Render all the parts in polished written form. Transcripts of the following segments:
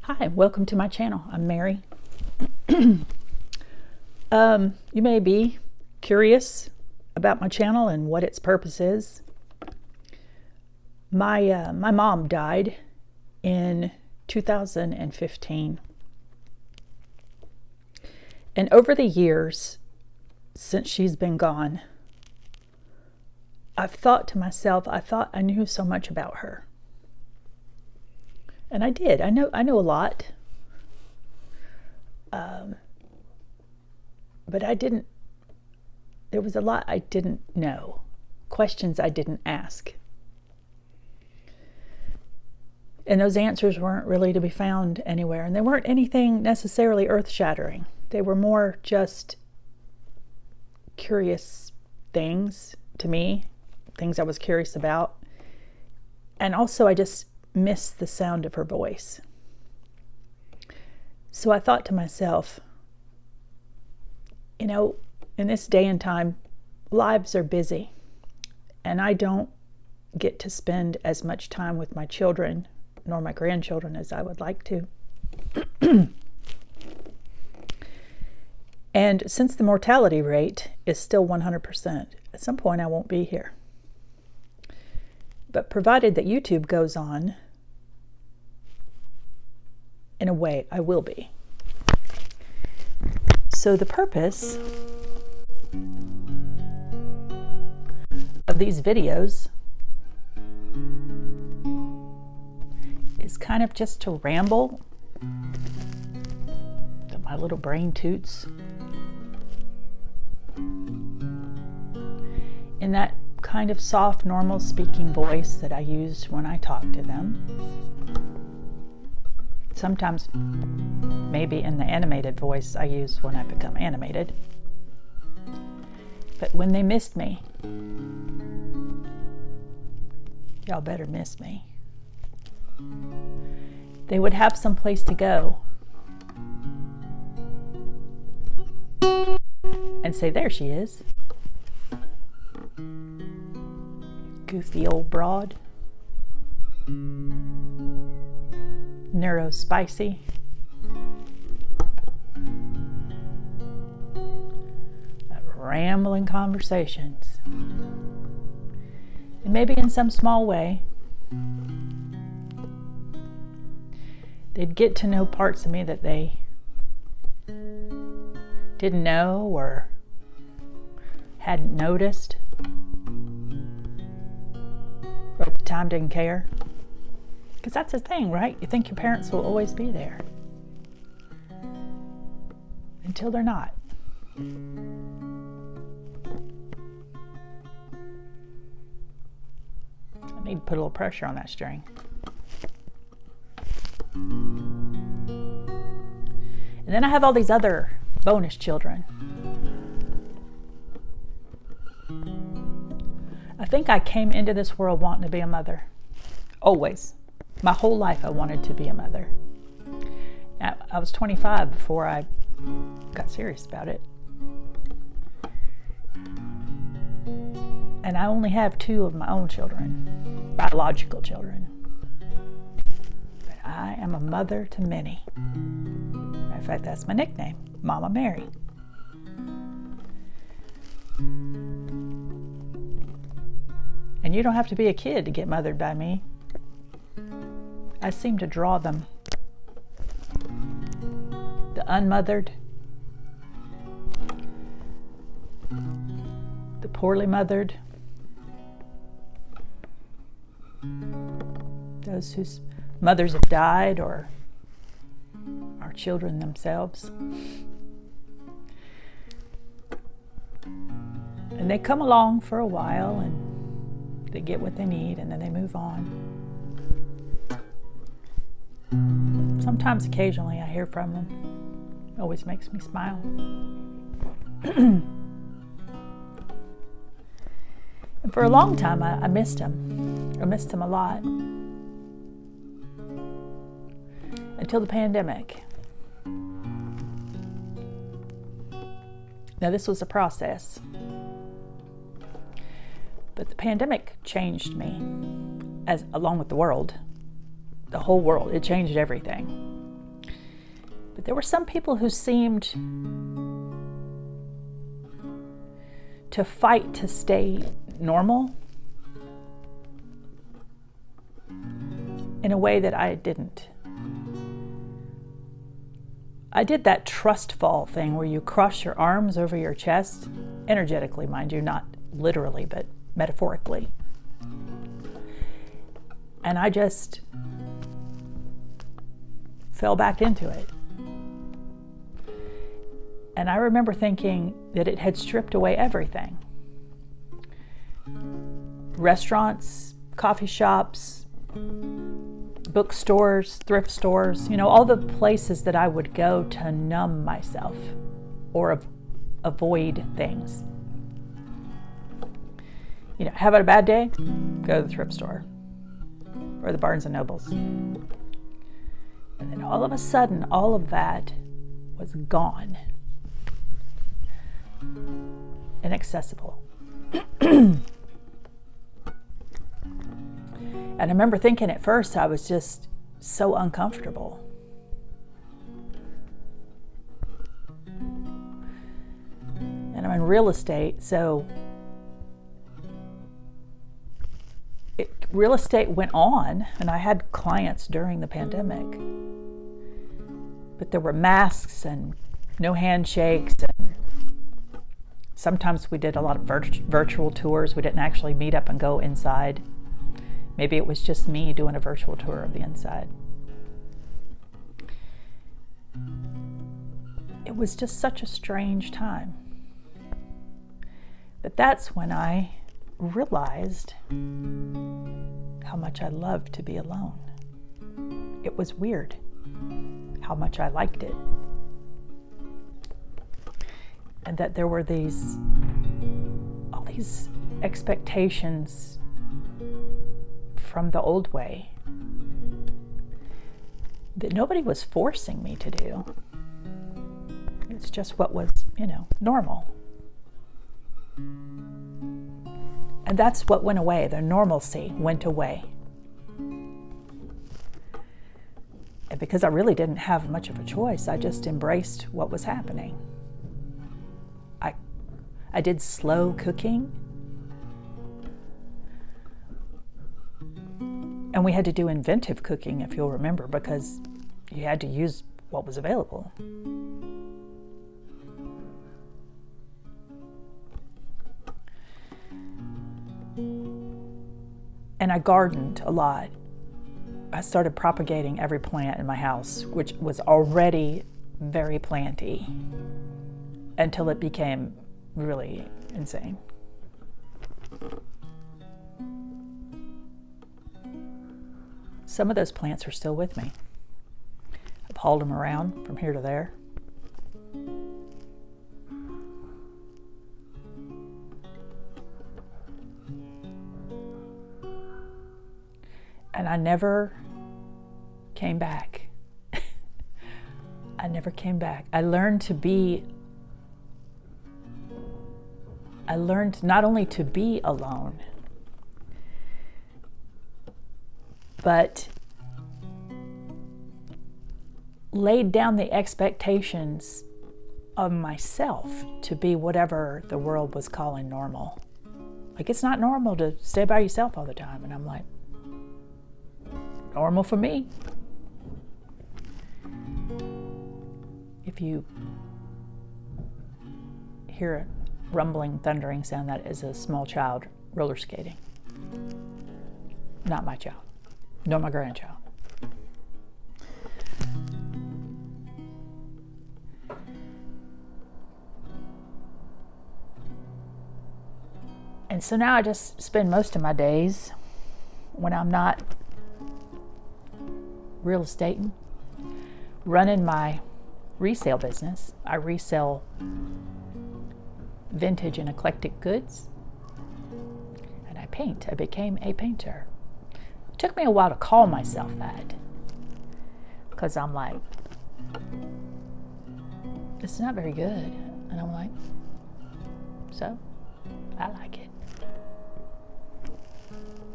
Hi, welcome to my channel. I'm Mary. You may be curious about my channel and what its purpose is. My mom died in 2015. And over the years since she's been gone, I've thought to myself, I thought I knew so much about her. And I did. I know a lot. But there was a lot I didn't know. Questions I didn't ask. And those answers weren't really to be found anywhere. And they weren't anything necessarily earth-shattering. They were more just curious things to me, things I was curious about. And also I just missed the sound of her voice. So I thought to myself, in this day and time, lives are busy, and I don't get to spend as much time with my children nor my grandchildren as I would like to. And since the mortality rate is still 100%, at some point I won't be here. But provided that YouTube goes on, in a way, I will be. So the purpose of these videos is kind of just to ramble, that my little brain toots, in that kind of soft, normal speaking voice that I use when I talk to them. Sometimes maybe in the animated voice I use when I become animated. But when they missed me, y'all better miss me, they would have some place to go and say, there she is. Goofy old broad. Neuro spicy. Rambling conversations. And maybe in some small way, they'd get to know parts of me that they didn't know or hadn't noticed, or at the time didn't care. Because that's the thing, right? You think your parents will always be there. Until they're not. I need to put a little pressure on that string. And then I have all these other bonus children. I think I came into this world wanting to be a mother. Always. My whole life I wanted to be a mother. I was 25 before I got serious about it. And I only have 2 of my own children, biological children. But I am a mother to many. In fact, that's my nickname, Mama Mary. And you don't have to be a kid to get mothered by me. I seem to draw them. The unmothered, the poorly mothered, those whose mothers have died or are children themselves. And they come along for a while and they get what they need and then they move on. Sometimes, occasionally, I hear from them. It always makes me smile. And for a long time, I missed him. I missed him a lot. Until the pandemic. Now, this was a process. But the pandemic changed me, along with the world. The whole world. It changed everything. But there were some people who seemed to fight to stay normal in a way that I didn't. I did that trust fall thing where you cross your arms over your chest, energetically, mind you, not literally, but metaphorically. And I just fell back into it. And I remember thinking that it had stripped away everything. Restaurants, coffee shops, bookstores, thrift stores, all the places that I would go to numb myself or avoid things. Having a bad day, go to the thrift store or the Barnes and Nobles. And then all of a sudden, all of that was gone. Inaccessible. And I remember thinking at first I was just so uncomfortable. And I'm in real estate, so real estate went on, and I had clients during the pandemic. But there were masks and no handshakes, and sometimes we did a lot of virtual tours. We didn't actually meet up and go inside. Maybe it was just me doing a virtual tour of the inside. It was just such a strange time. But that's when I realized how much I loved to be alone. It was weird how much I liked it. And that there were all these expectations from the old way that nobody was forcing me to do. It's just what was, normal. And that's what went away. The normalcy went away. And because I really didn't have much of a choice, I just embraced what was happening. I did slow cooking. And we had to do inventive cooking, if you'll remember, because you had to use what was available. And I gardened a lot. I started propagating every plant in my house, which was already very planty, until it became really insane. Some of those plants are still with me. I've hauled them around from here to there. And I never came back. I never came back. I learned not only to be alone, but laid down the expectations of myself to be whatever the world was calling normal. Like, it's not normal to stay by yourself all the time. And I'm like, normal for me. If you hear a rumbling, thundering sound, that is a small child roller skating. Not my child, nor my grandchild. And so now I just spend most of my days, when I'm not real estating, running my resale business. I resell vintage and eclectic goods, and I paint. I became a painter. It took me a while to call myself that, because I'm like, it's not very good. And I'm like, so I like it.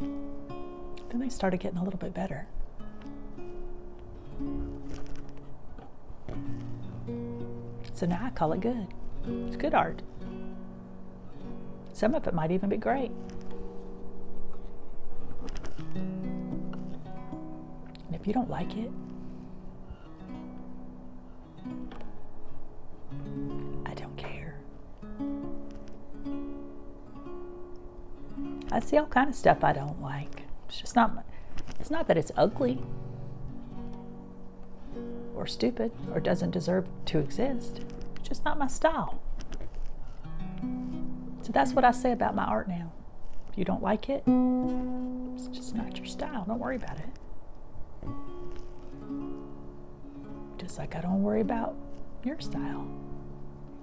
Then they started getting a little bit better. So now I call it good. It's good art. Some of it might even be great. And if you don't like it, I don't care. I see all kind of stuff I don't like. It's not that it's ugly or stupid or doesn't deserve to exist. It's just not my style. So that's what I say about my art now. If you don't like it, it's just not your style. Don't worry about it. Just like I don't worry about your style.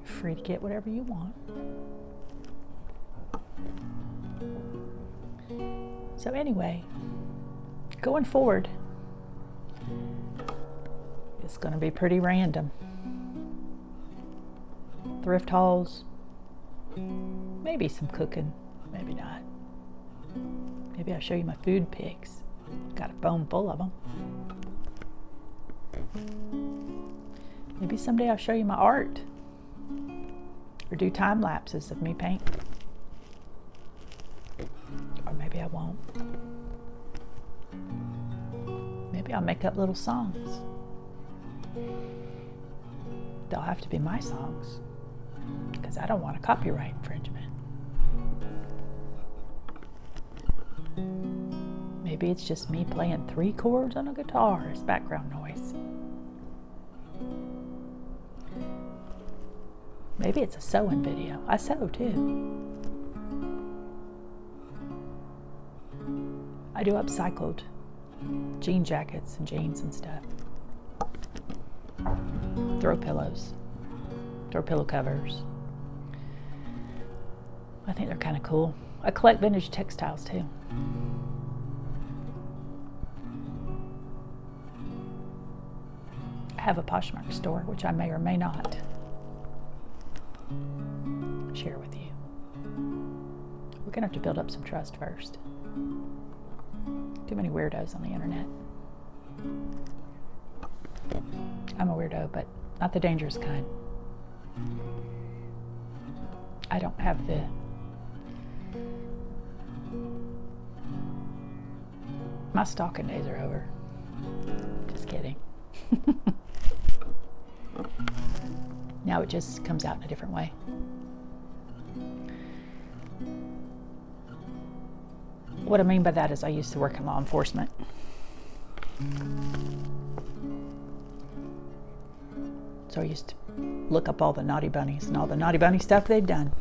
You're free to get whatever you want. So anyway, going forward, it's going to be pretty random. Thrift hauls, maybe some cooking, maybe not. Maybe I'll show you my food pics. Got a phone full of them. Maybe someday I'll show you my art or do time lapses of me painting. Or maybe I won't. Maybe I'll make up little songs. They'll have to be my songs because I don't want a copyright infringement. Maybe it's just me playing 3 chords on a guitar as background noise. Maybe it's a sewing video. I sew too. I do upcycled jean jackets and jeans and stuff. Throw pillows. Throw pillow covers. I think they're kind of cool. I collect vintage textiles too. I have a Poshmark store, which I may or may not share with you. We're gonna have to build up some trust first. Too many weirdos on the internet. I'm a weirdo, but not the dangerous kind. I don't have my stalking days are over. Just kidding. Now it just comes out in a different way. What I mean by that is I used to work in law enforcement. So I used to look up all the naughty bunnies and all the naughty bunny stuff they've done.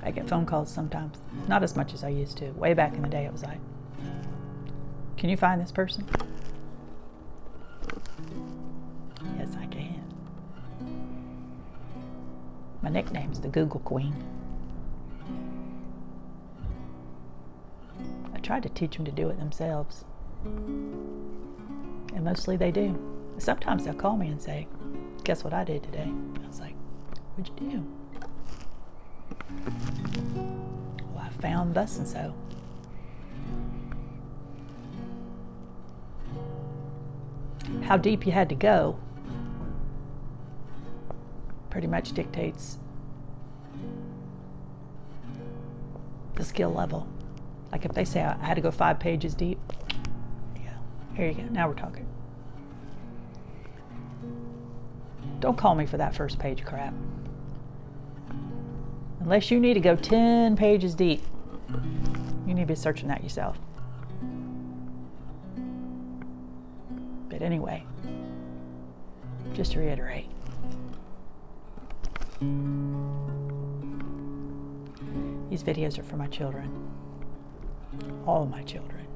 I get phone calls sometimes. Not as much as I used to. Way back in the day it was like, can you find this person? Yes, I can. My nickname's the Google Queen. I tried to teach them to do it themselves. And mostly they do. Sometimes they'll call me and say, guess what I did today? I was like, what'd you do? Well, I found thus and so. How deep you had to go pretty much dictates the skill level. Like if they say I had to go 5 pages deep, yeah, here you go, now we're talking. Don't call me for that first page crap. Unless you need to go 10 pages deep, you need to be searching that yourself. But anyway, just to reiterate, these videos are for my children, all my children,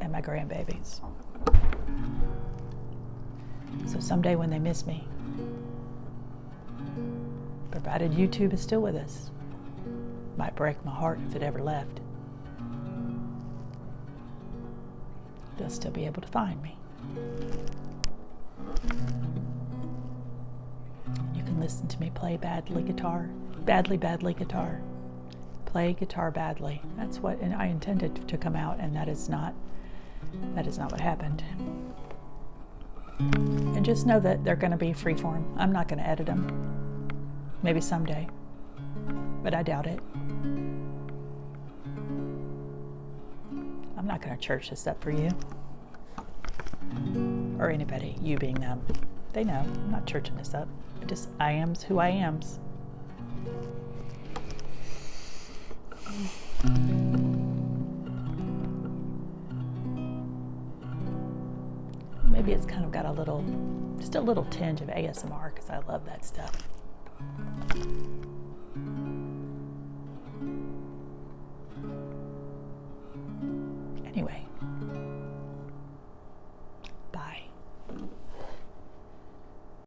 and my grandbabies. So someday when they miss me, provided YouTube is still with us, might break my heart if it ever left, they'll still be able to find me. You can listen to me play badly guitar, play guitar badly. That's what I intended to come out, and that is not what happened. And just know that they're going to be freeform. I'm not going to edit them. Maybe someday, but I doubt it. I'm not going to church this up for you or anybody, you being them. They know I'm not churching this up. I am's who I am's. Maybe it's kind of got just a little tinge of ASMR because I love that stuff. Anyway,